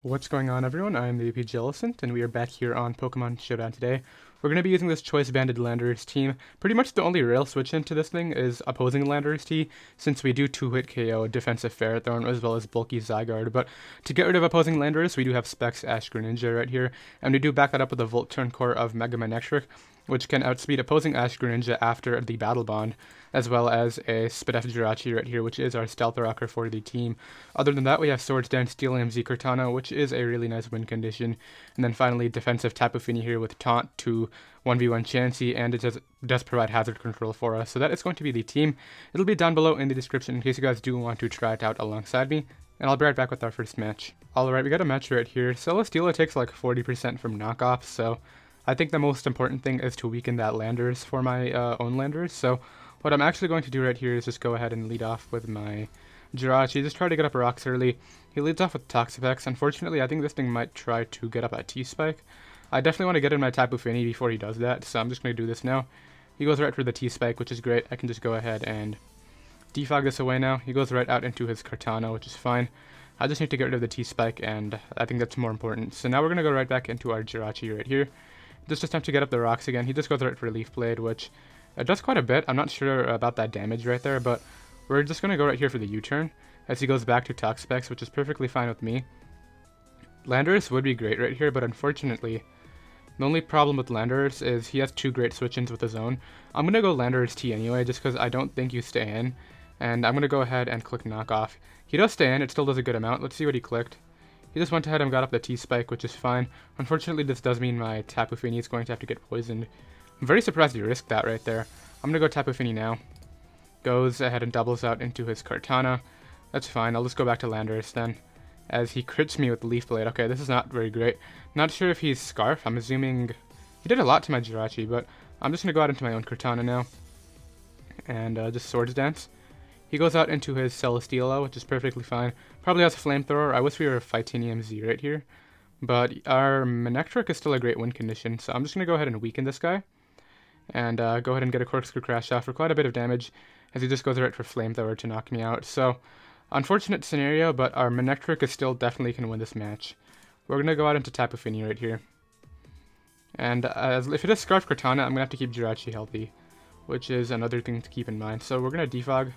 What's going on, everyone? I am the OPJellicent, and we are back here on Pokemon Showdown today. We're going to be using this Choice Band Landorus team. Pretty much the only real switch into this thing is opposing Landorus T, since we do 2-hit KO defensive Ferrothorn as well as bulky Zygarde. But to get rid of opposing Landorus, we do have Specs Ash Greninja right here, and we do back that up with a Volt Turn Core of Mega Manectric, which can outspeed opposing Ash Greninja after the Battle Bond, as well as a Spidef Jirachi right here, which is our Stealth Rocker for the team. Other than that, we have Swords Dance Stealing MZ Cortana, which is a really nice win condition. And then finally, defensive Tapu Fini here with Taunt to 1v1 Chansey, and it does provide hazard control for us. So that is going to be the team. It'll be down below in the description in case you guys do want to try it out alongside me. And I'll be right back with our first match. Alright, we got a match right here. Celesteela takes like 40% from knockoffs, so I think the most important thing is to weaken that Landorus for my own Landorus. So what I'm actually going to do right here is just go ahead and lead off with my Jirachi. Just try to get up rocks early. He leads off with Toxapex. Unfortunately, I think this thing might try to get up at T-Spike. I definitely want to get in my Tapu Fini before he does that, so I'm just going to do this now. He goes right for the T-Spike, which is great. I can just go ahead and defog this away now. He goes right out into his Cortana, which is fine. I just need to get rid of the T-Spike, and I think that's more important. So now we're going to go right back into our Jirachi right here. Just attempt to get up the rocks again. He just goes right for Leaf Blade, which does quite a bit. I'm not sure about that damage right there, but we're just going to go right here for the U-turn as he goes back to Toxapex, which is perfectly fine with me. Landorus would be great right here, but unfortunately, the only problem with Landorus is he has two great switch-ins with his own. I'm going to go Landorus T anyway, just because I don't think you stay in, and I'm going to go ahead and click Knock Off. He does stay in, it still does a good amount. Let's see what he clicked. He just went ahead and got up the T-Spike, which is fine. Unfortunately, this does mean my Tapu Fini is going to have to get poisoned. I'm very surprised he risked that right there. I'm going to go Tapu Fini now. Goes ahead and doubles out into his Cortana. That's fine. I'll just go back to Landorus then, as he crits me with Leaf Blade. Okay, this is not very great. Not sure if he's Scarf. I'm assuming he did a lot to my Jirachi, but I'm just going to go out into my own Cortana now. And just Swords Dance. He goes out into his Celesteela, which is perfectly fine. Probably has a Flamethrower. I wish we were Fightinium Z right here. But our Manectric is still a great win condition, so I'm just going to go ahead and weaken this guy. And go ahead and get a Corkscrew Crash off for quite a bit of damage, as he just goes right for Flamethrower to knock me out. So, unfortunate scenario, but our Manectric is still definitely can win this match. We're going to go out into Tapu Fini right here. And if it is Scarf Cortana, I'm going to have to keep Jirachi healthy, which is another thing to keep in mind. So we're going to defog,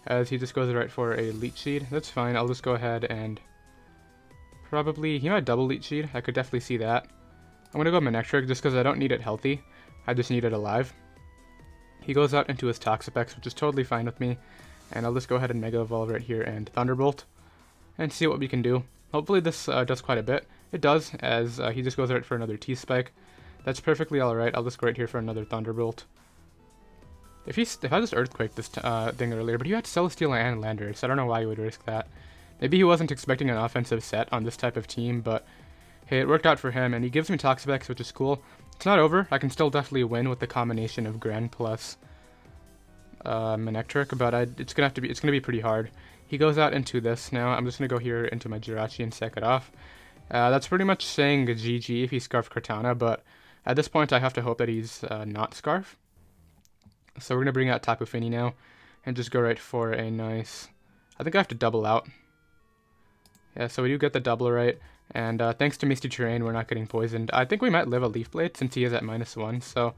as he just goes right for a Leech Seed. That's fine. I'll just go ahead and probably, he might double Leech Seed. I could definitely see that. I'm going to go Manectric just because I don't need it healthy. I just need it alive. He goes out into his Toxapex, which is totally fine with me. And I'll just go ahead and Mega Evolve right here and Thunderbolt and see what we can do. Hopefully this does quite a bit. It does, as he just goes right for another T-Spike. That's perfectly alright. I'll just go right here for another Thunderbolt. If I just Earthquake this thing earlier, but you had Celesteela and Landorus, I don't know why you would risk that. Maybe he wasn't expecting an offensive set on this type of team, but hey, it worked out for him, and he gives me Toxapex, which is cool. It's not over. I can still definitely win with the combination of Gren plus Manectric, but it's gonna be pretty hard. He goes out into this now. I'm just gonna go here into my Jirachi and sack it off. That's pretty much saying GG if he's Scarf Cortana, but at this point I have to hope that he's not Scarf. So we're going to bring out Tapu Fini now, and just go right for a nice, I think I have to double out. Yeah, so we do get the double right, and thanks to Misty Terrain, we're not getting poisoned. I think we might live a Leaf Blade since he is at -1, so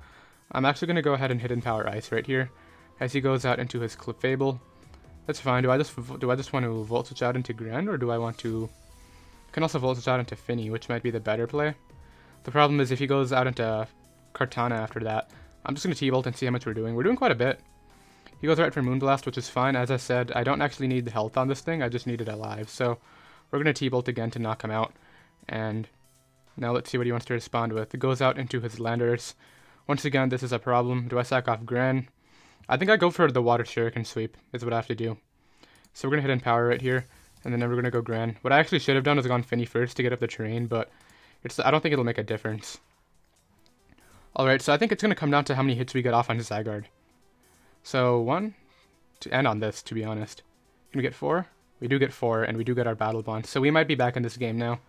I'm actually going to go ahead and Hidden Power Ice right here, as he goes out into his Clefable. That's fine. Do I just want to Volt Switch out into Gren, or do I want to, I can also Volt Switch out into Fini, which might be the better play. The problem is if he goes out into Cortana after that, I'm just going to T-Bolt and see how much we're doing. We're doing quite a bit. He goes right for Moonblast, which is fine. As I said, I don't actually need the health on this thing. I just need it alive. So we're going to T-Bolt again to knock him out. And now let's see what he wants to respond with. It goes out into his Landorus. Once again, this is a problem. Do I sack off Gren? I think I go for the Water Shuriken Sweep is what I have to do. So we're going to hit in Power right here. And then we're going to go Gren. What I actually should have done is gone Fini first to get up the terrain, but I don't think it'll make a difference. Alright, so I think it's going to come down to how many hits we get off on his Zygarde. So, 1, to end on this, to be honest. Can we get 4? We do get 4, and we do get our Battle Bond. So we might be back in this game now,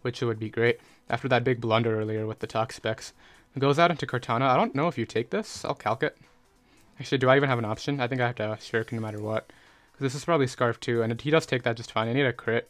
which would be great. After that big blunder earlier with the Toxapex. It goes out into Cortana. I don't know if you take this. I'll calc it. Actually, do I even have an option? I think I have to Shuriken no matter what. Because this is probably Scarf too, and he does take that just fine. I need a crit.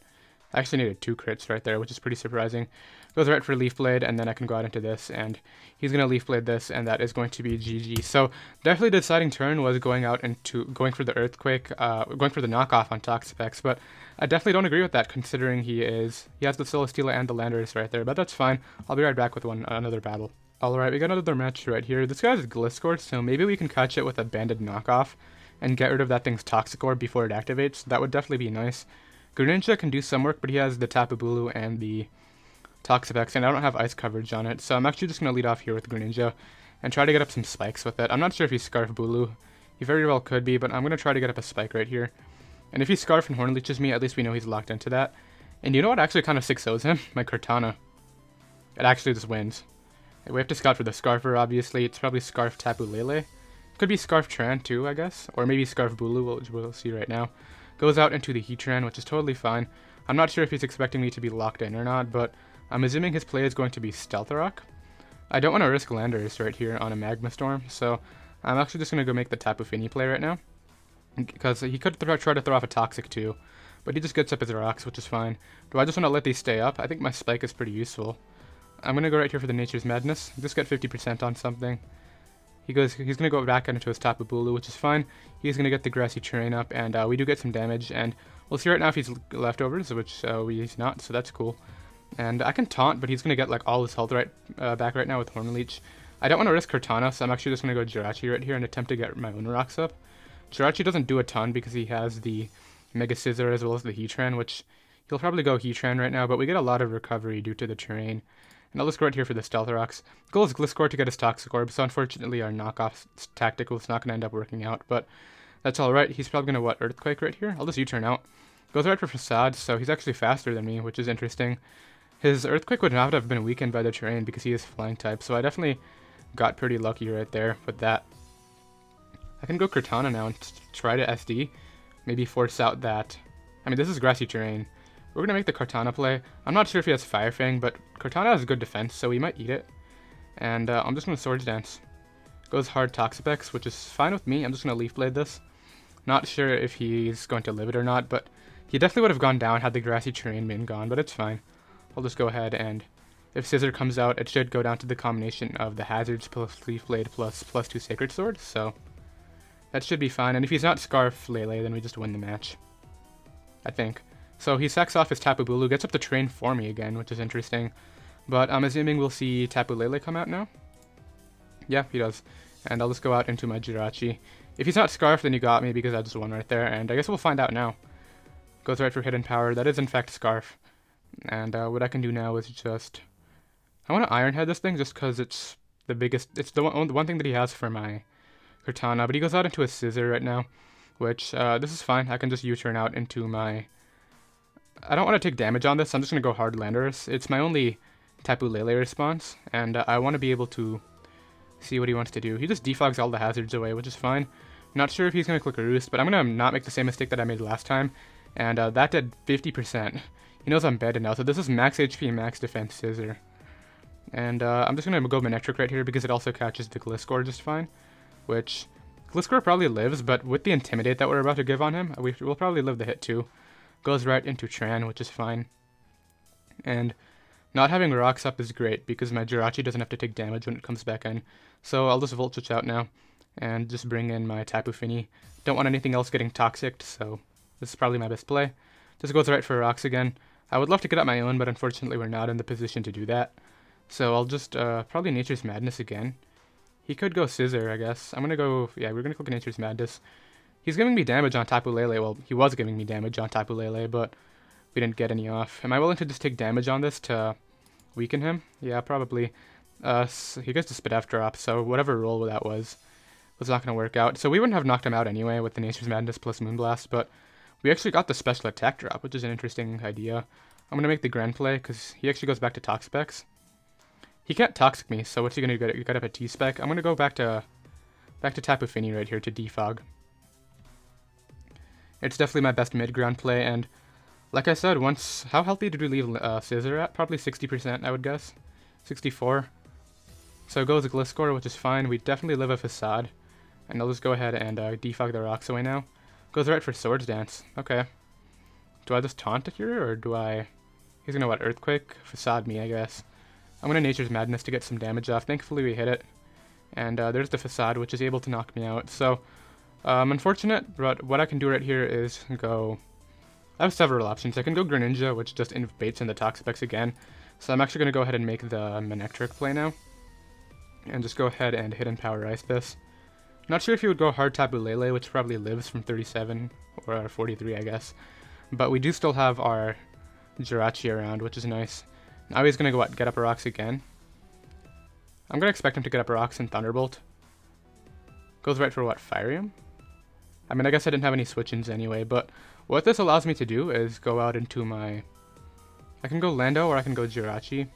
I actually needed 2 crits right there, which is pretty surprising. Goes right for Leaf Blade, and then I can go out into this, and he's going to Leaf Blade this, and that is going to be GG. So definitely the deciding turn was going for the Earthquake, going for the knockoff on Toxapex, but I definitely don't agree with that, considering he has the Celesteela and the Landorus right there, but that's fine. I'll be right back with another battle. Alright, we got another match right here. This guy's Gliscor, so maybe we can catch it with a Banded knockoff and get rid of that thing's Toxic Orb before it activates. That would definitely be nice. Greninja can do some work, but he has the Tapu Lele and the Toxapex, and I don't have ice coverage on it, so I'm actually just going to lead off here with Greninja and try to get up some spikes with it. I'm not sure if he's Scarf Bulu. He very well could be, but I'm going to try to get up a spike right here. And if he Scarf and Horn Leeches me, at least we know he's locked into that. And you know what actually kind of 6-0s him? My Cortana. It actually just wins. We have to scout for the Scarfer, obviously. It's probably Scarf Tapu Lele. Could be Scarf Tran too, I guess. Or maybe Scarf Bulu, we'll see right now. Goes out into the Heatran, which is totally fine. I'm not sure if he's expecting me to be locked in or not, but I'm assuming his play is going to be Stealth Rock. I don't want to risk Landorus right here on a Magma Storm, so I'm actually just going to go make the Tapu Fini play right now. Because he could try to throw off a Toxic too, but he just gets up his rocks, which is fine. Do I just want to let these stay up? I think my Spike is pretty useful. I'm going to go right here for the Nature's Madness. Just get 50% on something. He's going to go back into his Tapu Bulu, which is fine. He's going to get the Grassy Terrain up, and we do get some damage. And we'll see right now if he's leftovers, which he's not, so that's cool. And I can taunt, but he's going to get like all his health back right now with Horn Leech. I don't want to risk Cortana, so I'm actually just going to go Jirachi right here and attempt to get my own rocks up. Jirachi doesn't do a ton because he has the Mega Scizor as well as the Heatran, which he'll probably go Heatran right now, but we get a lot of recovery due to the terrain. And I'll just go right here for the Stealth Rocks. Goal is Gliscor to get his Toxic Orb, so unfortunately our knockoff tactic was not going to end up working out, but that's alright. He's probably going to, Earthquake right here? I'll just U-turn out. Goes right for Facade, so he's actually faster than me, which is interesting. His Earthquake would not have been weakened by the terrain because he is Flying type, so I definitely got pretty lucky right there with that. I can go Cortana now and try to SD. Maybe force out that... I mean, this is Grassy Terrain. We're going to make the Cortana play. I'm not sure if he has Fire Fang, but Cortana has good defense, so we might eat it. And I'm just going to Swords Dance. Goes hard Toxapex, which is fine with me. I'm just going to Leaf Blade this. Not sure if he's going to live it or not, but he definitely would have gone down had the Grassy Terrain been gone, but it's fine. I'll just go ahead and if Scizor comes out, it should go down to the combination of the Hazards plus Leaf Blade plus +2 Sacred Sword, so that should be fine. And if he's not Scarf Lele, then we just win the match, I think. So he sacks off his Tapu Bulu, gets up the terrain for me again, which is interesting. But I'm assuming we'll see Tapu Lele come out now. Yeah, he does. And I'll just go out into my Jirachi. If he's not Scarf, then you got me because I just won right there. And I guess we'll find out now. Goes right for Hidden Power. That is in fact Scarf. And what I can do now is just... I want to Iron Head this thing just because it's the biggest... It's the one thing that he has for my Cortana. But he goes out into a Scizor right now. Which, this is fine. I can just U-turn out into my... I don't want to take damage on this. I'm just going to go hard Landorus. It's my only Tapu Lele response. And I want to be able to see what he wants to do. He just defogs all the hazards away, which is fine. I'm not sure if he's going to click a Roost, but I'm going to not make the same mistake that I made last time. And that did 50%. He knows I'm bad now, so this is max HP, max defense Scizor. And I'm just going to go Manectric right here because it also catches the Gliscor just fine. Which, Gliscor probably lives, but with the Intimidate that we're about to give on him, we'll probably live the hit too. Goes right into Tran, which is fine. And not having rocks up is great because my Jirachi doesn't have to take damage when it comes back in. So I'll just Volt Switch out now and just bring in my Tapu Fini. Don't want anything else getting toxic, so this is probably my best play. Just goes right for rocks again. I would love to get up my own, but unfortunately we're not in the position to do that. So I'll just probably Nature's Madness again. He could go Scizor, I guess. I'm going to go... Yeah, we're going to click Nature's Madness. He's giving me damage on Tapu Lele. Well, he was giving me damage on Tapu Lele, but we didn't get any off. Am I willing to just take damage on this to weaken him? Yeah, probably. So he gets the Spit F drop, so whatever roll that was not going to work out. So we wouldn't have knocked him out anyway with the Nature's Madness plus Moonblast, but we actually got the special attack drop, which is an interesting idea. I'm going to make the Gren play, because he actually goes back to Toxapex. He can't Toxic me, so what's he going to do? Get up a T-Spec? I'm going to go back to Tapu Fini right here to defog. It's definitely my best mid-ground play, and like I said, how healthy did we leave Scizor at? Probably 60%, I would guess. 64. So it goes Gliscor, which is fine. We definitely live a Facade. And I'll just go ahead and defog the rocks away now. Goes right for Swords Dance. Okay. do I just taunt it here, or do I... He's gonna, what, Earthquake? Facade me, I guess. I'm gonna Nature's Madness to get some damage off. Thankfully we hit it. And there's the Facade, which is able to knock me out. So, unfortunate, but what I can do right here is go... I have several options. I can go Greninja, which just baits in the Toxapex again. So I'm actually going to go ahead and make the Manectric play now. And just go ahead and hidden power ice this. Not sure if you would go hard Tapu Lele, which probably lives from 37 or 43, I guess. But we do still have our Jirachi around, which is nice. Now he's going to go, what, get up a rocks again? I'm going to expect him to get up a rocks and Thunderbolt. Goes right for, what, Firium? I mean, I guess I didn't have any switch-ins anyway, but what this allows me to do is go out into my... I can go Lando or I can go Jirachi.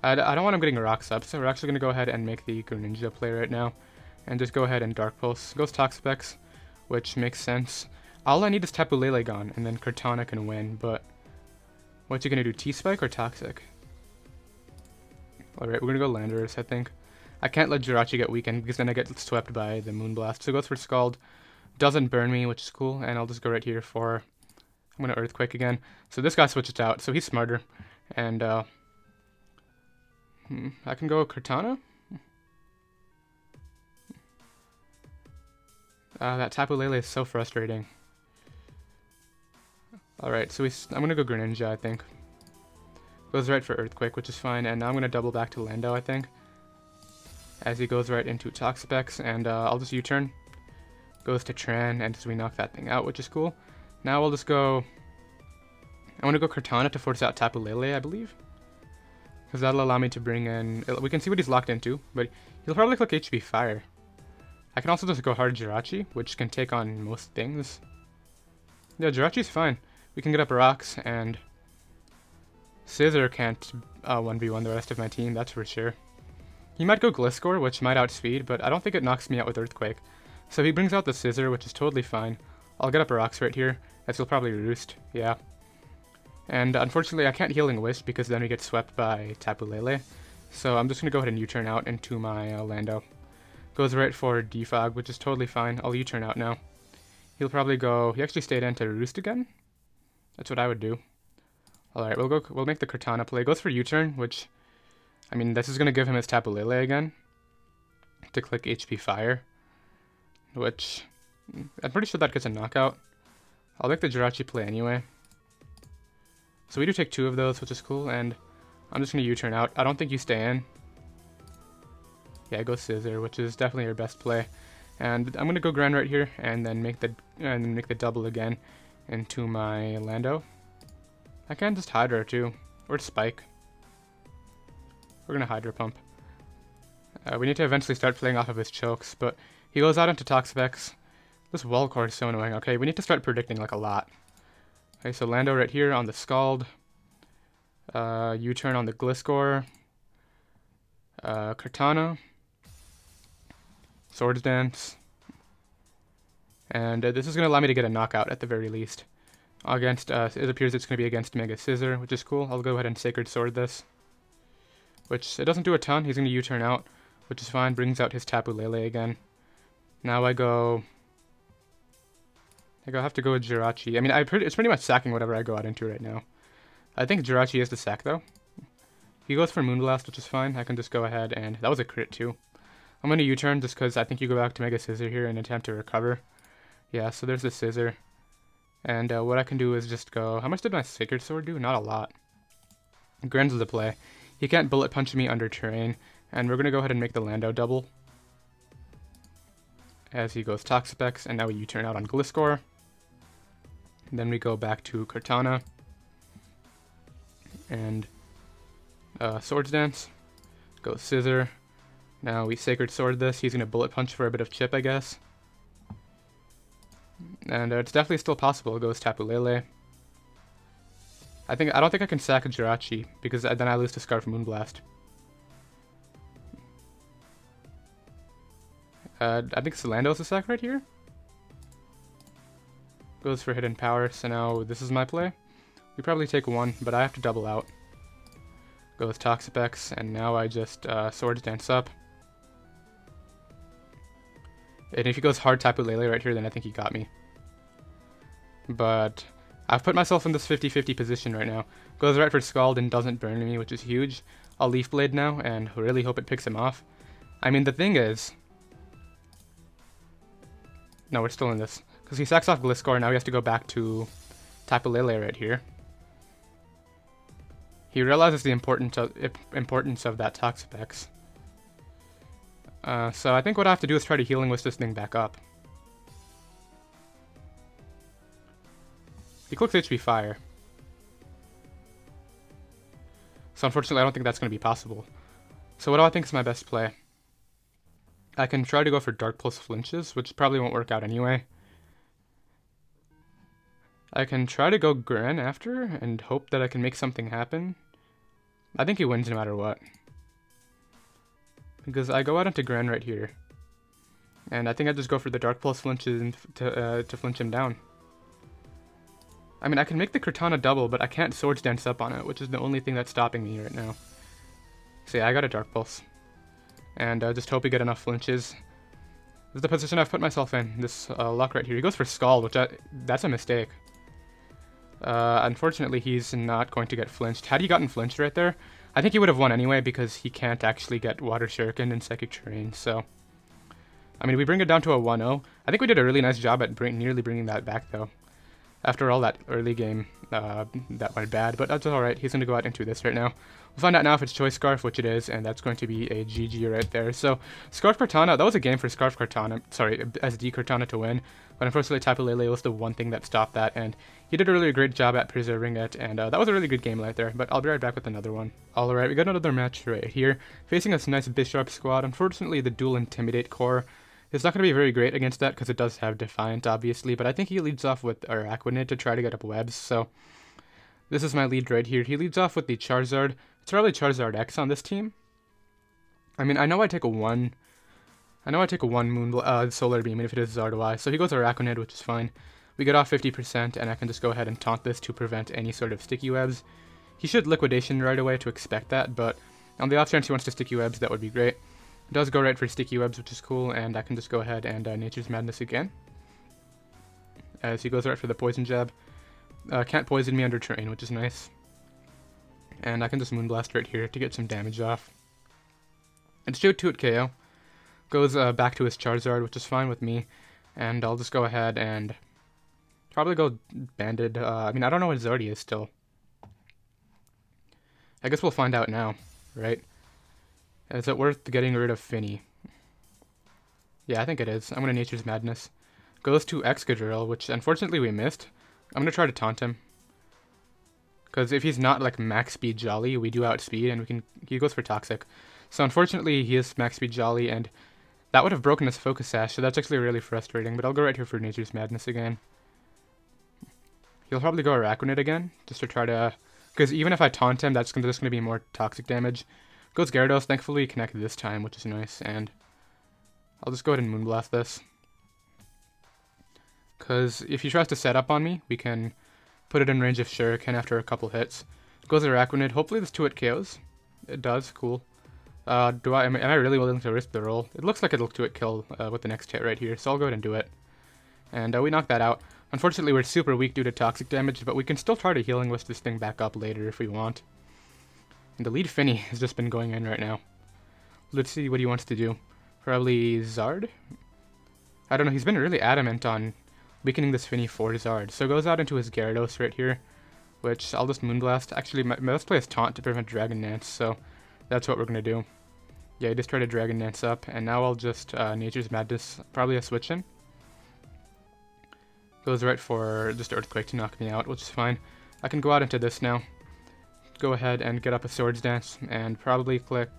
I don't want him getting rocks up, so we're actually going to go ahead and make the Greninja play right now. And just go ahead and Dark Pulse. Goes Toxapex, which makes sense. All I need is Tapu Lele gone, and then Cortana can win, but... What's he going to do, T-Spike or Toxic? Alright, we're going to go Landorus, I think. I can't let Jirachi get weakened, because then I get swept by the Moonblast. So it goes for Scald. Doesn't burn me, which is cool, and I'll just go right here for... I'm going to Earthquake again. So this guy switches out, so he's smarter. And, I can go Cortana? That Tapu Lele is so frustrating. Alright, so I'm going to go Greninja, I think. Goes right for Earthquake, which is fine, and now I'm going to double back to Lando, I think. As he goes right into Toxapex, and I'll just U-turn. Goes to Tran, and we knock that thing out, which is cool. Now we'll just go... I want to go Cortana to force out Tapu Lele, I believe. Because that'll allow me to bring in... We can see what he's locked into, but he'll probably click HP Fire. I can also just go hard Jirachi, which can take on most things. Yeah, Jirachi's fine. We can get up rocks, and... Scissor can't 1v1 the rest of my team, that's for sure. He might go Gliscor, which might outspeed, but I don't think it knocks me out with Earthquake. So he brings out the Scissor, which is totally fine. I'll get up a rocks right here, as he'll probably Roost, yeah. And unfortunately I can't Healing Wish because then we get swept by Tapu Lele. So I'm just going to go ahead and U-turn out into my Lando. Goes right for Defog, which is totally fine. I'll U-turn out now. He'll probably go... He actually stayed in to Roost again? That's what I would do. Alright, we'll make the Cortana play. Goes for U-turn, which... I mean, this is going to give him his Tapu Lele again. To click HP Fire. Which... I'm pretty sure that gets a knockout. I'll make the Jirachi play anyway. So we do take 2 of those, which is cool, and I'm just going to U-turn out. I don't think you stay in. Yeah, go Scissor, which is definitely your best play. And I'm going to go Grand right here, and then make the double again into my Lando. I can just Hydra too, or Spike. We're going to Hydra Pump. We need to eventually start playing off of his chokes, but he goes out into Toxapex. This wall core is so annoying. Okay, we need to start predicting like a lot. Okay, so Lando right here on the Scald. U-turn on the Gliscor. Cortana. Swords Dance. And this is going to allow me to get a knockout at the very least. Against, it appears it's going to be against Mega Scissor, which is cool. I'll go ahead and Sacred Sword this. Which, it doesn't do a ton. He's going to U-turn out, which is fine. Brings out his Tapu Lele again. Now I have to go with Jirachi. I mean, it's pretty much sacking whatever I go out into right now. I think Jirachi is the sack, though. He goes for Moonblast, which is fine. I can just go ahead and... That was a crit, too. I'm going to U-turn just because I think you go back to Mega Scissor here and attempt to recover. Yeah, so there's the Scissor. And what I can do is just go... How much did my Sacred Sword do? Not a lot. Gren's the play. He can't Bullet Punch me under terrain. And we're going to go ahead and make the Lando double. As he goes Toxapex, and now we U-turn out on Gliscor. Then we go back to Cortana. And Swords Dance. Go Scissor. Now we Sacred Sword this. He's going to Bullet Punch for a bit of chip, I guess. And it's definitely still possible. It goes Tapu Lele. I don't think I can sack Jirachi, because then I lose to Scarf Moonblast. I think Lando's the sack right here. Goes for Hidden Power, so now this is my play. We probably take 1, but I have to double out. Goes Toxapex, and now I just Swords Dance up. And if he goes hard Tapu Lele right here, then I think he got me. But I've put myself in this 50-50 position right now. Goes right for Scald and doesn't burn me, which is huge. I'll Leaf Blade now, and really hope it picks him off. I mean, the thing is... No, we're still in this. Because he sacks off Gliscor, now he has to go back to Tapu Lele right here. He realizes the importance of that Toxapex. So I think what I have to do is try to Healing Wish this thing back up. He clicks HP Fire. So unfortunately I don't think that's going to be possible. So what do I think is my best play? I can try to go for Dark Pulse Flinches, which probably won't work out anyway. I can try to go Gren after and hope that I can make something happen. I think he wins no matter what. Because I go out into Gren right here. And I think I just go for the Dark Pulse Flinches to flinch him down. I mean, I can make the Cortana double, but I can't Swords Dance up on it, which is the only thing that's stopping me right now. So yeah, I got a Dark Pulse. And just hope we get enough flinches. This is the position I've put myself in, this luck right here. He goes for Scald, which that's a mistake. Unfortunately, he's not going to get flinched. Had he gotten flinched right there, I think he would have won anyway because he can't actually get Water Shuriken in Psychic Terrain, so... I mean, we bring it down to a 1-0. I think we did a really nice job at nearly bringing that back, though. After all, that early game, that went bad, but that's alright. He's going to go out into this right now. We'll find out now if it's Choice Scarf, which it is, and that's going to be a GG right there. So, Scarf Cortana, that was a game for Scarf Cortana, sorry, SD Cortana to win, but unfortunately Tapu Lele was the one thing that stopped that, and he did a really great job at preserving it, and that was a really good game right there, but I'll be right back with another one. Alright, we got another match right here, facing this nice Bisharp squad. Unfortunately, the dual Intimidate core is not going to be very great against that, because it does have Defiant, obviously, but I think he leads off with Araquanid to try to get up webs, so this is my lead right here. He leads off with the Charizard. It's probably Charizard X on this team. I mean, I know I take a 1 Moon Solar Beam, even if it is Zardois, so he goes Araquanid, which is fine. We get off 50%, and I can just go ahead and taunt this to prevent any sort of sticky webs. He should Liquidation right away to expect that, but on the off chance he wants to sticky webs, that would be great. It does go right for sticky webs, which is cool, and I can just go ahead and Nature's Madness again. As he goes right for the Poison Jab. Can't poison me under terrain, which is nice. And I can just Moonblast right here to get some damage off. It's 2-2 KO. Goes back to his Charizard, which is fine with me. And I'll just go ahead and probably go Banded. I mean, I don't know what Zardy is still. I guess we'll find out now, right? Is it worth getting rid of Finny? Yeah, I think it is. I'm going to Nature's Madness. Goes to Excadrill, which unfortunately we missed. I'm going to try to taunt him. Because if he's not like max speed Jolly, we do outspeed and he goes for Toxic. So unfortunately he is max speed Jolly and that would have broken his Focus Sash, so that's actually really frustrating. But I'll go right here for Nature's Madness again. He'll probably go Araquanid again, just to try to... Because even if I taunt him, that's just going to be more toxic damage. Goes Gyarados, thankfully he connected this time, which is nice. And I'll just go ahead and Moonblast this. Because if he tries to set up on me, we can put it in range of Shuriken after a couple hits. Goes Araquanid. Hopefully this 2-hit KOs. It does. Cool. Am I really willing to risk the roll? It looks like it'll 2-hit kill with the next hit right here, so I'll go ahead and do it. And we knock that out. Unfortunately, we're super weak due to toxic damage, but we can still try to Healing Wish this thing back up later if we want. And the lead Finny has just been going in right now. Let's see what he wants to do. Probably Zard? I don't know, he's been really adamant on weakening this Finny for Zard. So goes out into his Gyarados right here, which I'll just Moonblast. Actually, my best play is Taunt to prevent Dragon Dance, so that's what we're going to do. Yeah, I just tried to Dragon Dance up, and now I'll just Nature's Madness, probably a switch in. Goes right for just Earthquake to knock me out, which is fine. I can go out into this now. Go ahead and get up a Swords Dance, and probably click...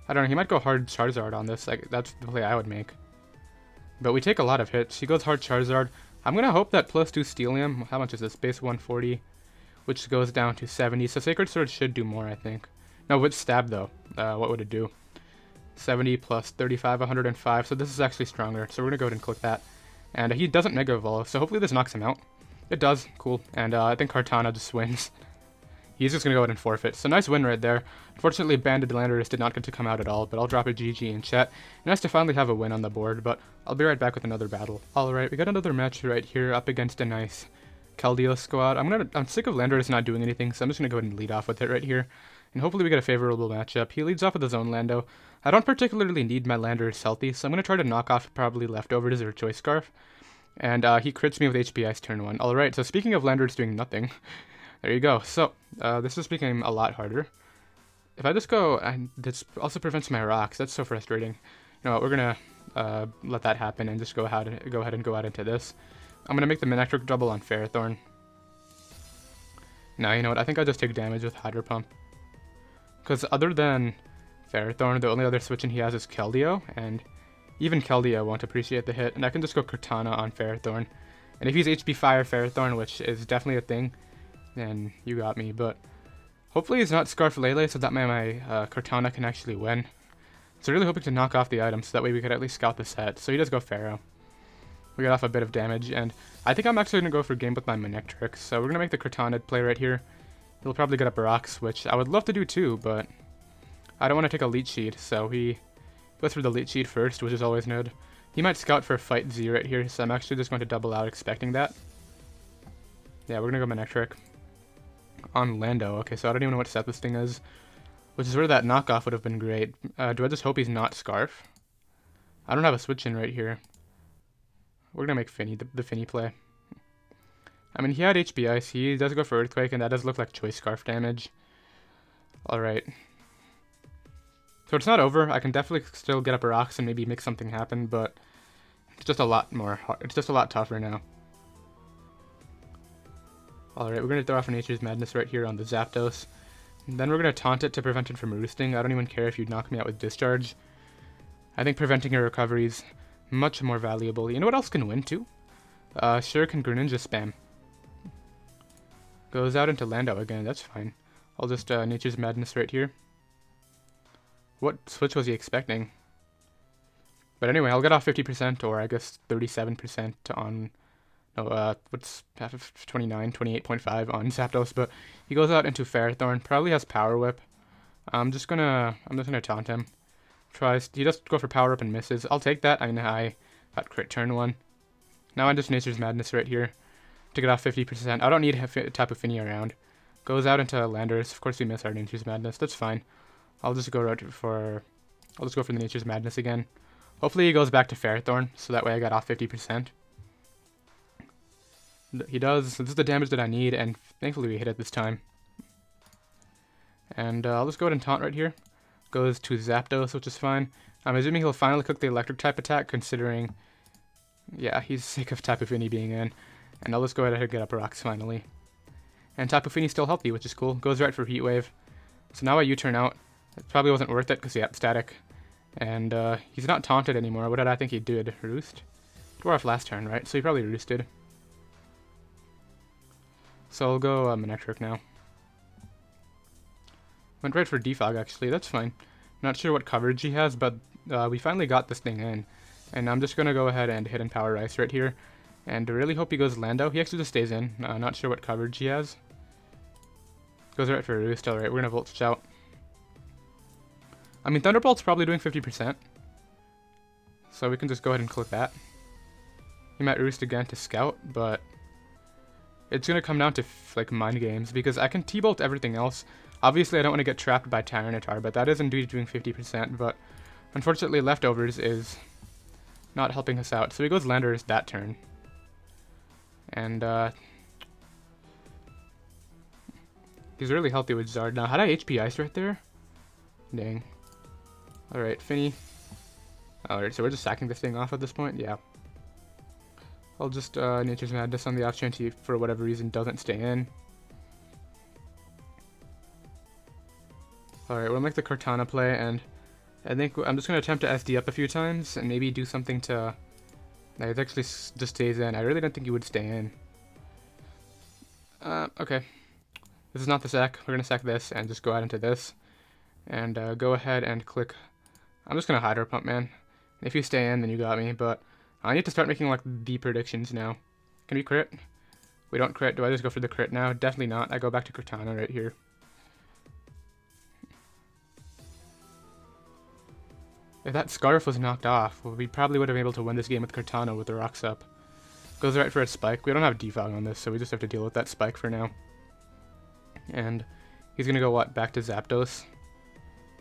I don't know, he might go hard Charizard on this, like, that's the play I would make. But we take a lot of hits. He goes hard Charizard. I'm going to hope that +2 Steelium, how much is this? Base 140, which goes down to 70. So Sacred Sword should do more, I think. No, with Stab, though, what would it do? 70 plus 35, 105. So this is actually stronger. So we're going to go ahead and click that. And he doesn't Mega Evolve, so hopefully this knocks him out. It does. Cool. And I think Kartana just wins. He's just going to go ahead and forfeit. So nice win right there. Unfortunately, Banded Landorus did not get to come out at all, but I'll drop a GG in chat. Nice to finally have a win on the board, but I'll be right back with another battle. Alright, we got another match right here up against a nice Keldeos go out. I'm sick of Landorus not doing anything, so I'm just gonna go ahead and lead off with it right here. And hopefully we get a favorable matchup. He leads off with his own Lando. I don't particularly need my Landorus healthy, so I'm gonna try to knock off probably leftovers or Choice Scarf. And he crits me with HP Ice turn 1. Alright, so speaking of Landorus doing nothing, there you go. So, this is becoming a lot harder. If I just go, and this also prevents my rocks, that's so frustrating. You know what, we're gonna let that happen and just go ahead and go out into this. I'm gonna make the Manectric double on Ferrothorn. Now, you know what, I think I'll just take damage with Hydro Pump. Because other than Ferrothorn, the only other switch in he has is Keldeo, and even Keldeo won't appreciate the hit, and I can just go Cortana on Ferrothorn. And if he's HP Fire Ferrothorn, which is definitely a thing, then you got me, but hopefully he's not Scarf Lele, so that my Cortana can actually win. So really hoping to knock off the item, so that way we could at least scout the set. So he does go Pharaoh. We got off a bit of damage, and I think I'm actually going to go for game with my Manectric, so we're going to make the Cortana play right here. He'll probably get up a Rocks, which I would love to do too, but I don't want to take a Leech Seed, so he goes for the Leech Seed first, which is always good. He might scout for Fight Z right here, so I'm actually just going to double out expecting that. Yeah, we're going to go Manectric on Lando. Okay, so I don't even know what set this thing is, which is where that knockoff would have been great. Do I just hope he's not Scarf? I don't have a switch in right here. We're going to make Finny, the Finny play. I mean, he had HP Ice, he does go for Earthquake, and that does look like Choice Scarf damage. Alright. So it's not over, I can definitely still get up rocks and maybe make something happen, but it's just a lot more hard. It's just a lot tougher now. Alright, we're going to throw off Nature's Madness right here on the Zapdos. And then we're going to taunt it to prevent it from roosting. I don't even care if you knock me out with Discharge. I think preventing your recovery is much more valuable. You know what else can win too? Shuriken Greninja spam. Goes out into Lando again, that's fine. I'll just Nature's Madness right here. What switch was he expecting? But anyway, I'll get off 50%, or I guess 37% on, what's half of 29, 28.5 on Zapdos, but he goes out into Ferrothorn, probably has Power Whip. I'm just gonna taunt him. He does go for Power Up and misses. I'll take that. I mean, I got crit turn 1. Now I just Nature's Madness right here to get off 50%. I don't need Tapu Lele around. Goes out into Landorus. Of course we miss our Nature's Madness. That's fine. I'll just go for the Nature's Madness again. Hopefully he goes back to Ferrothorn, so that way I got off 50%. He does. This is the damage that I need, and thankfully we hit it this time. And I'll just go ahead and taunt right here. Goes to Zapdos, which is fine. I'm assuming he'll finally cook the electric type attack, considering, yeah, he's sick of Tapu Lele being in. And I'll just go ahead and get up rocks finally. And Tapu Lele's still healthy, which is cool. Goes right for Heat Wave. So now I U-turn out. It probably wasn't worth it, because, yeah, static. And he's not taunted anymore. What did I think he did? Roost? Dwarf last turn, right? So he probably roosted. So I'll go Manectric now. Went right for Defog, actually. That's fine. Not sure what coverage he has, but we finally got this thing in. And I'm just going to go ahead and hit and Power Ice right here. And I really hope he goes Lando. He actually just stays in. Not sure what coverage he has. Goes right for Roost. Alright, we're going to Volt Switch out. I mean, Thunderbolt's probably doing 50%. So we can just go ahead and click that. He might Roost again to Scout, but it's going to come down to like mind games, because I can T-Bolt everything else. Obviously, I don't want to get trapped by Tyranitar, but that is indeed doing 50%, but unfortunately, Leftovers is not helping us out. So he goes Landorus that turn. And he's really healthy with Zard. Now, had I HP Ice right there? Dang. Alright, Finny. Alright, so we're just sacking this thing off at this point? Yeah. I'll just Nature's Madness on the off chance he, for whatever reason, doesn't stay in. Alright, we'll make the Cortana play, and I think I'm just going to attempt to SD up a few times, and maybe do something to... No, it actually just stays in. I really don't think he would stay in. Okay. This is not the sack. We're going to sack this, and just go out into this. And go ahead and click... I'm just going to Hydro Pump, man. If you stay in, then you got me, but I need to start making, like, the predictions now. Can we crit? We don't crit. Do I just go for the crit now? Definitely not. I go back to Cortana right here. If that Scarf was knocked off, well, we probably would have been able to win this game with Cortana with the rocks up. Goes right for a spike. We don't have defog on this, so we just have to deal with that spike for now. And he's gonna go what? Back to Zapdos.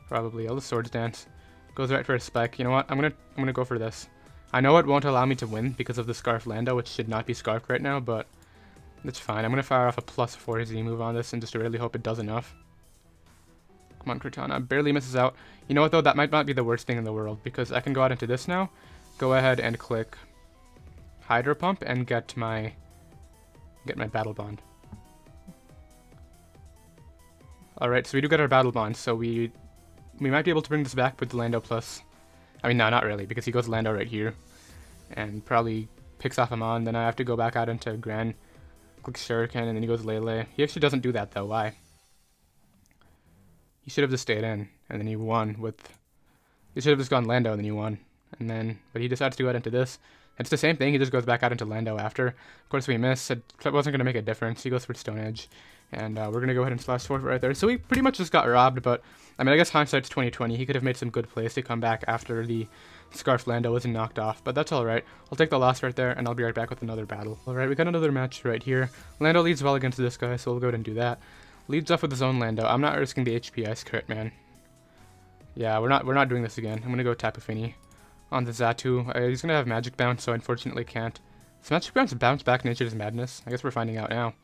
Probably. I'll just Swords Dance. Goes right for a spike. You know what? I'm gonna go for this. I know it won't allow me to win because of the Scarf Lando, which should not be scarfed right now, but it's fine. I'm gonna fire off a +4 Z move on this and just really hope it does enough. Come on, Cortana. Barely misses out. You know what though? That might not be the worst thing in the world because I can go out into this now. Go ahead and click Hydro Pump and get my Battle Bond. Alright, so we do get our Battle Bond, so we might be able to bring this back with the Lando plus. I mean, no, not really, because he goes Lando right here. And probably picks off Amon, then I have to go back out into Gran, click Shuriken, and then he goes Lele. He actually doesn't do that though, why? He should have just stayed in, and then he won with... He should have just gone Lando, and then he won. And then, but he decides to go out into this. It's the same thing, he just goes back out into Lando after. Of course we miss, it wasn't going to make a difference. He goes for Stone Edge. And we're going to go ahead and slash forfeit right there. So we pretty much just got robbed, but I mean, I guess hindsight's 20/20. He could have made some good plays to come back after the Scarf Lando wasn't knocked off, but that's alright. I'll take the loss right there, and I'll be right back with another battle. Alright, we got another match right here. Lando leads well against this guy, so we'll go ahead and do that. Leads off with his own Lando. I'm not risking the HP Ice crit, man. Yeah, we're not doing this again. I'm going to go Tapu Fini on the Xatu. He's going to have Magic Bounce, so unfortunately can't. Does Magic bounce back Nature's Madness? I guess we're finding out now.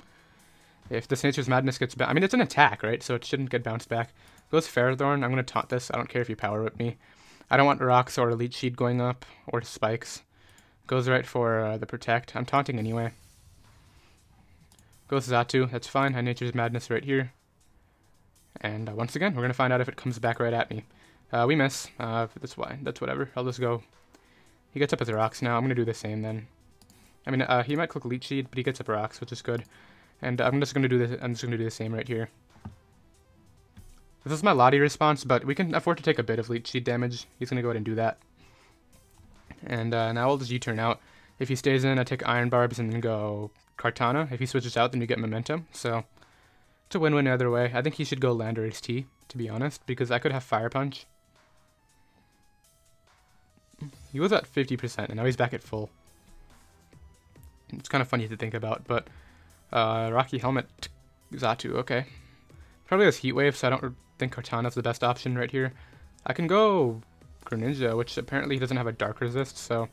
If this Nature's Madness gets I mean, it's an attack, right? So it shouldn't get bounced back. Goes Ferrothorn. I'm going to taunt this. I don't care if you Power Whip me. I don't want Rocks or Elite Sheet going up, or Spikes. Goes right for the Protect. I'm taunting anyway. Goes Xatu. That's fine. I Nature's Madness right here. And once again, we're going to find out if it comes back right at me. We miss. That's why. That's whatever. I'll just go. He gets up with Rocks now. I'm going to do the same then. I mean, he might click Elite Sheet, but he gets up Rocks, which is good. And I'm just gonna do this. I'm just gonna do the same right here. This is my Lottie response, but we can afford to take a bit of leech sheet damage. He's gonna go ahead and do that. And now I'll just U-turn out. If he stays in, I take Iron Barbs and then go Kartana. If he switches out, then we get Momentum. So it's a win-win either way. I think he should go Landorus T, to be honest, because I could have Fire Punch. He was at 50%, and now he's back at full. It's kind of funny to think about, but. Rocky Helmet, Xatu, okay. Probably has Heat Wave, so I don't think Kartana's the best option right here. I can go Greninja, which apparently he doesn't have a Dark Resist, so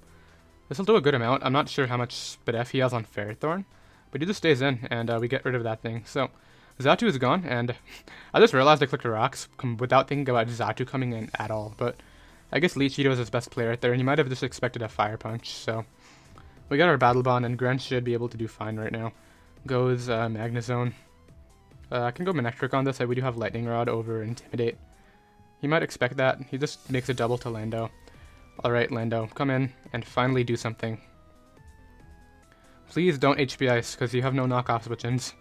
this will do a good amount. I'm not sure how much Spadef he has on Ferrothorn, but he just stays in, and we get rid of that thing. So Xatu is gone, and I just realized I clicked Rocks without thinking about Xatu coming in at all, but I guess Leecheeto is his best play right there, and he might have just expected a Fire Punch, so we got our Battle Bond, and Gren should be able to do fine right now. Goes Magnezone. I can go Manectric on this. We do have Lightning Rod over Intimidate. He might expect that. He just makes a double to Lando. Alright, Lando, come in and finally do something. Please don't HP Ice, because you have no knockoff switch-ins.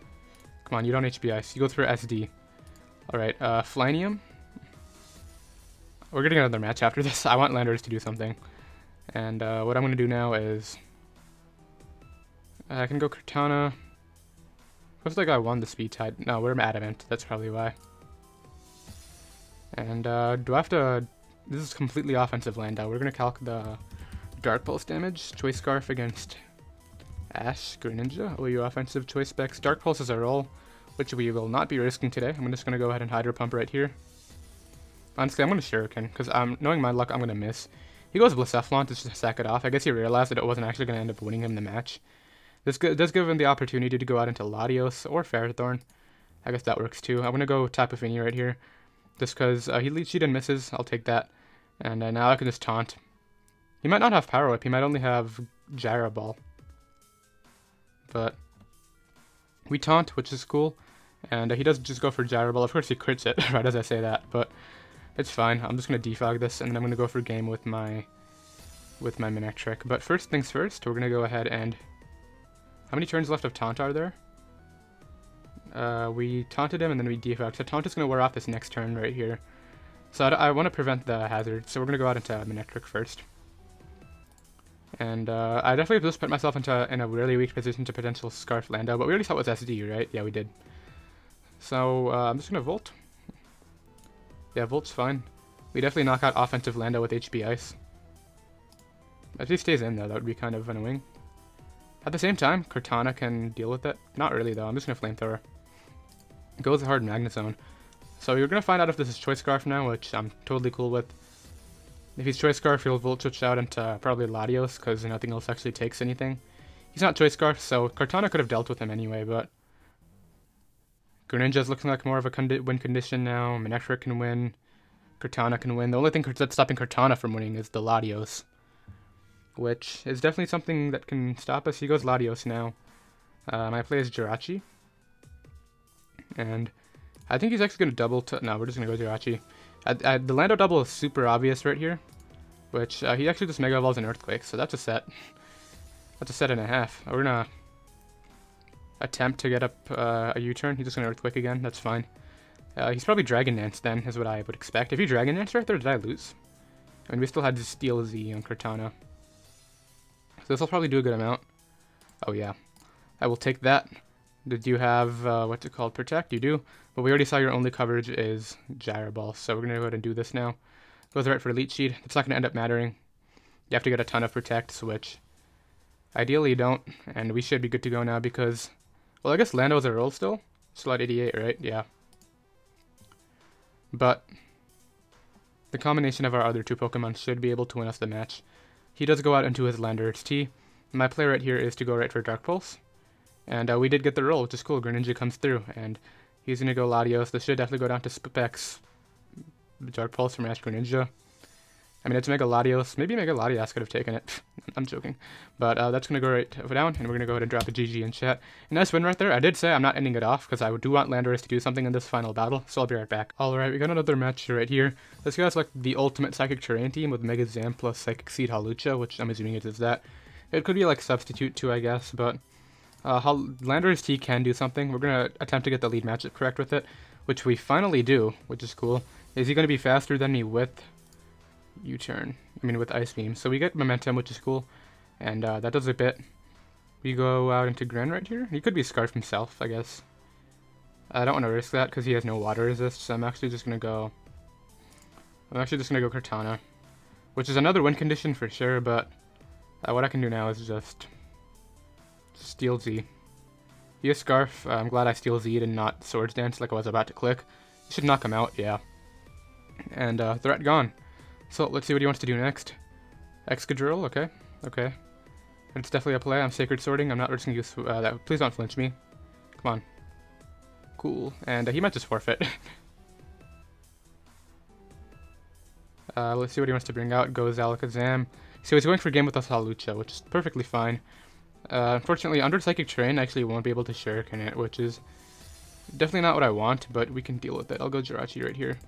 Come on, you don't HP Ice. You go through SD. Alright, Flynium. We're getting another match after this. I want Landorus to do something. And what I'm going to do now is... I can go Cortana. Looks like I won the speed tide. No, we're Adamant. That's probably why. And do I have to... This is completely offensive Lando. We're going to calc the Dark Pulse damage. Choice Scarf against Ash, Greninja. OU offensive Choice Specs. Dark Pulse is a roll, which we will not be risking today. I'm just going to go ahead and Hydro Pump right here. Honestly, I'm going to Shuriken, because knowing my luck, I'm going to miss. He goes Blacephalon to just sack it off. I guess he realized that it wasn't actually going to end up winning him the match. This does give him the opportunity to go out into Latios or Ferrothorn. I guess that works too. I'm going to go Tapu Fini right here. Just because he Leech Seed and misses. I'll take that. And now I can just taunt. He might not have Power Whip. He might only have Gyro Ball. But we taunt, which is cool. And he does just go for Gyro Ball. Of course he crits it right as I say that. But it's fine. I'm just going to defog this. And then I'm going to go for game with my Manectric. But first things first, we're going to go ahead and... How many turns left of Taunt are there? We taunted him and then we defogged. So Taunt is going to wear off this next turn right here. So I want to prevent the hazard. So we're going to go out into Manectric first. And I definitely just put myself in a really weak position to potential Scarf Lando. But we already saw it was SD, right? Yeah, we did. So I'm just going to Volt. Yeah, Volt's fine. We definitely knock out offensive Lando with HP Ice. If he stays in though, that would be kind of annoying. At the same time, Cortana can deal with it. Not really though, I'm just going to Flamethrower. Goes hard Magnet Zone. So you're going to find out if this is Choice Scarf now, which I'm totally cool with. If he's Choice Scarf, he'll Volt Switch out into probably Latios, because nothing else actually takes anything. He's not Choice Scarf, so Cortana could have dealt with him anyway, but... Greninja's looking like more of a win condition now. Manectric can win. Cortana can win. The only thing that's stopping Cortana from winning is the Latios, which is definitely something that can stop us. He goes Latios now. My play is Jirachi. And I think he's actually going to double... No, we're just going to go Jirachi. The Lando double is super obvious right here, which he actually just Mega Evolves an Earthquake, so that's a set. That's a set and a half. We're going to attempt to get up a U-turn. He's just going to Earthquake again. That's fine. He's probably Dragon Dance then, is what I would expect. If he Dragon Dance right there, did I lose? I mean, we still had to Steel Z on Cortana. So this will probably do a good amount. Oh yeah. I will take that. Did you have, what's it called, Protect? You do. But we already saw your only coverage is Gyro Ball, so we're going to go ahead and do this now. Goes right for Leech Seed. It's not going to end up mattering. You have to get a ton of Protect, which ideally you don't, and we should be good to go now because... Well, I guess Lando's a roll still. Still at 88, right? Yeah. But the combination of our other two Pokemon should be able to win us the match. He does go out into his Landorus T. My play right here is to go right for Dark Pulse. And we did get the roll, which is cool. Greninja comes through, and he's going to go Latios. This should definitely go down to Toxapex. Dark Pulse from Ash Greninja. I mean, it's Mega Latios. Maybe Mega Latios could have taken it. I'm joking. But that's going to go right down, and we're going to go ahead and drop a GG in chat. A nice win right there. I did say I'm not ending it off, because I do want Landorus to do something in this final battle, so I'll be right back. Alright, we got another match right here. This guy's like the ultimate Psychic Terrain team with Mega Zam plus Psychic Seed Hawlucha, which I'm assuming it is that. It could be like Substitute too, I guess, but... Landorus T can do something. We're going to attempt to get the lead matchup correct with it, which we finally do, which is cool. Is he going to be faster than me with U-turn? I mean, with Ice Beam. So we get momentum, which is cool, and that does a bit. We go out into Gren right here. He could be Scarf himself, I guess. I don't want to risk that because he has no water resist, so I'm actually just going to go Cortana, which is another win condition for sure, but what I can do now is just Steel Z. He has Scarf. I'm glad I Steel Z'd and not Swords Dance like I was about to click. He should knock him out, yeah. And threat gone. So let's see what he wants to do next. Excadrill, okay. Okay. It's definitely a play. I'm Sacred Sorting. I'm not risking use that. Please don't flinch me. Come on. Cool. And he might just forfeit. Let's see what he wants to bring out. Goes Alakazam. So he's going for a game with us Hawlucha, which is perfectly fine. Unfortunately, under Psychic Terrain, I actually won't be able to Shuriken it, which is definitely not what I want, but we can deal with it. I'll go Jirachi right here.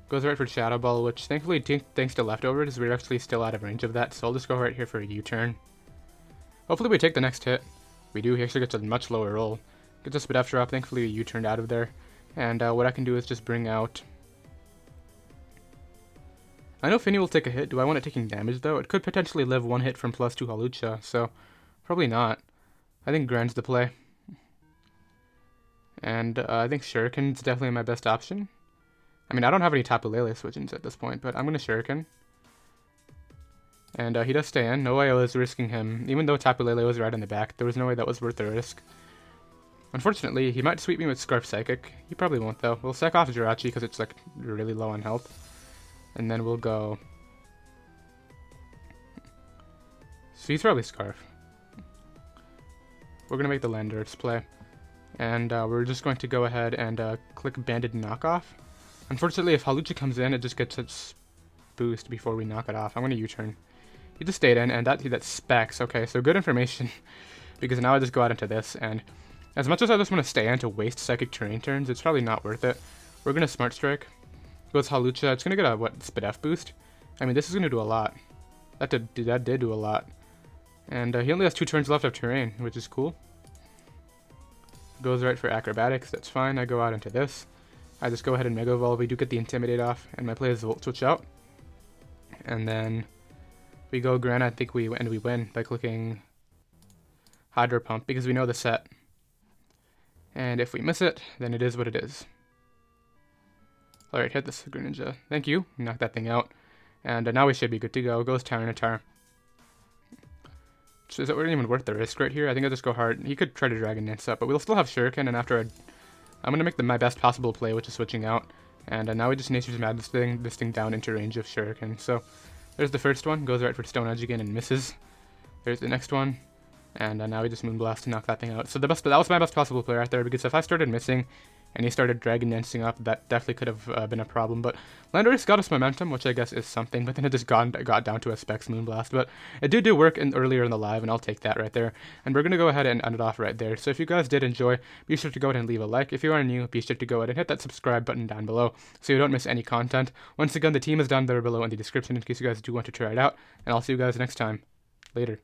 Goes right for Shadow Ball, which thankfully, thanks to Leftovers, we're actually still out of range of that, so I'll just go right here for a U-turn. Hopefully we take the next hit. We do. He actually gets a much lower roll. Gets a Spidef drop. Thankfully, we U-turned out of there. And what I can do is just bring out... I know Finny will take a hit. Do I want it taking damage, though? It could potentially live one hit from +2 Hawlucha, so... Probably not. I think Gren's the play. And I think Shuriken's definitely my best option. I mean, I don't have any Tapu Lele switch-ins at this point, but I'm going to Shuriken. And he does stay in. No way I was risking him. Even though Tapu Lele was right in the back, there was no way that was worth the risk. Unfortunately, he might sweep me with Scarf Psychic. He probably won't, though. We'll sack off Jirachi because it's like really low on health. And then we'll go... So he's probably Scarf. We're going to make the Landorus play. And we're just going to go ahead and click Banded Knockoff. Unfortunately, if Hawlucha comes in, it just gets its boost before we knock it off. I'm going to U-turn. He just stayed in, and that's Specs. Okay, so good information. Because now I just go out into this, and as much as I just want to stay in to waste Psychic Terrain turns, it's probably not worth it. We're going to Smart Strike. Goes Hawlucha. It's going to get a, Spidef boost? I mean, this is going to do a lot. That did do a lot. And he only has 2 turns left of Terrain, which is cool. Goes right for Acrobatics, that's fine. I go out into this. I just go ahead and Mega Evolve. We do get the Intimidate off, and my play is Volt Switch out. And then we go Gren, I think we win by clicking Hydro Pump, because we know the set. And if we miss it, then it is what it is. Alright, hit this Greninja. Thank you. Knock that thing out. And now we should be good to go. Goes Tyranitar. So is it even worth the risk right here? I think I'll just go hard. He could try to Dragon Dance up, but we'll still have Shuriken, and after I'm going to make my best possible play, which is switching out. And now we just Nature's Mad this thing down into range of Shuriken. So there's the first one, goes right for Stone Edge again and misses. There's the next one, and now we just Moonblast to knock that thing out. So that was my best possible play right there, because if I started missing and he started Dragon Dancing up, that definitely could have been a problem. But Landorus got us momentum, which I guess is something, but then it just got down to a Specs Moonblast. But it did work earlier in the live, and I'll take that right there. And we're going to go ahead and end it off right there. So if you guys did enjoy, be sure to go ahead and leave a like. If you are new, be sure to go ahead and hit that subscribe button down below so you don't miss any content. Once again, the team is down there below in the description in case you guys do want to try it out. And I'll see you guys next time. Later.